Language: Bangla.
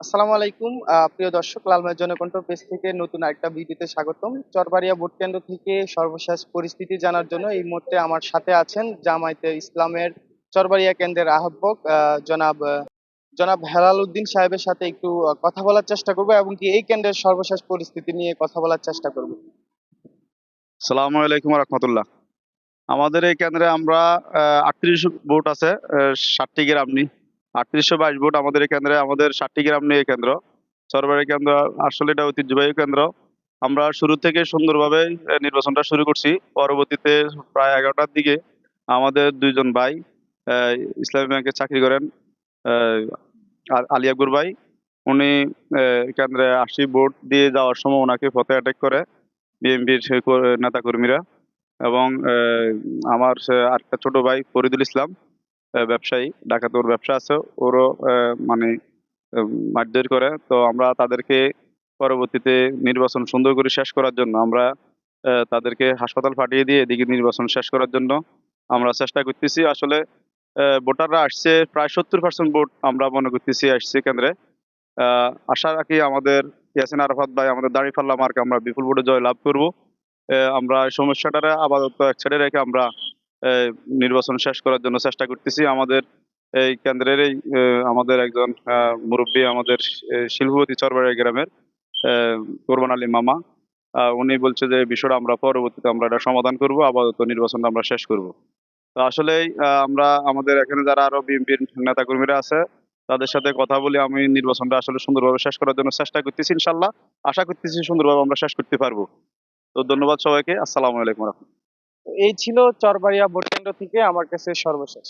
আসসালামু আলাইকুম প্রিয় দর্শক, লালমাই জনকণ্ঠ পেজ থেকে নতুন আরেকটা ভিডিওতে স্বাগতম। চরবাড়িয়া ভোট কেন্দ্র থেকে সর্বশেষ পরিস্থিতি জানার জন্য এই মুহূর্তে আমার সাথে আছেন জামায়াতে ইসলামের চরবাড়িয়া কেন্দ্রের আহ্বায়ক জনাব হেলাল উদ্দিন সাহেবের সাথে একটু কথা বলার চেষ্টা করবো এবং কি এই কেন্দ্রের সর্বশেষ পরিস্থিতি নিয়ে কথা বলার চেষ্টা করব। সালামু আলাইকুম রহমতুল্লাহ। আমাদের এই কেন্দ্রে আমরা 38 ভোট আছে, 60টি গ্রাম নিয়ে 3822 ভোট আমাদের এই কেন্দ্রে। আমাদের 60টি গ্রাম নিয়ে এই কেন্দ্র চরবাড়ি কেন্দ্র। আসলে এটা ঐতিহ্যবাহী কেন্দ্র। আমরা শুরু থেকে সুন্দরভাবে নির্বাচনটা শুরু করছি। পরবর্তীতে প্রায় 11টার দিকে আমাদের দুইজন ভাই আহ, ইসলামী ব্যাংকে চাকরি করেন, আহ, আলী আকবর ভাই। উনি কেন্দ্রে 80 ভোট দিয়ে যাওয়ার সময় ওনাকে পথে অ্যাটাক করে বিএনপির নেতা কর্মীরা। এবং আমার আরেকটা ছোট ভাই ফরিদুল ইসলাম, ব্যবসায়ী, ঢাকাতে ওর ব্যবসা আছে, ওরও মানে মারধর করে। তো আমরা তাদেরকে পরবর্তীতে নির্বাচন সুন্দর করে শেষ করার জন্য আমরা তাদেরকে হাসপাতাল পাঠিয়ে দিয়ে এদিকে নির্বাচন শেষ করার জন্য আমরা চেষ্টা করতেছি। আসলে ভোটাররা আসছে, প্রায় 70% ভোট আমরা মনে করতেছি আসছে কেন্দ্রে। আশা রাখি আমাদের ইয়াসিন আরাফাত ভাই, আমাদের দাঁড়িপাল্লা মার্কে আমরা বিপুল ভোটে জয় লাভ করব। আমরা এই সমস্যাটারে আপাতত এক সাইডে রেখে আমরা আহ, নির্বাচন শেষ করার জন্য চেষ্টা করতেছি। আমাদের এই কেন্দ্রের আমাদের একজন মুরব্বী, আমাদের শিল্পপতি চরবাড়ি গ্রামের আহ, কোরবান আলী মামা, উনি বলছে যে এই বিষয়টা আমরা পরবর্তীতে আমরা এটা সমাধান করব, আপাতত নির্বাচনটা আমরা শেষ করব। তো আসলে আমরা আমাদের এখানে যারা আরো বিএনপির নেতা কর্মীরা আছে তাদের সাথে কথা বলি, আমি নির্বাচনটা আসলে সুন্দরভাবে শেষ করার জন্য চেষ্টা করতেছি। ইনশাল্লাহ আশা করতেছি সুন্দরভাবে আমরা শেষ করতে পারবো। তো ধন্যবাদ সবাইকে। আসসালামু আলাইকুম। এই ছিল চরবাড়িয়া ভোট কেন্দ্র থেকে আমার কাছে সর্বশেষ।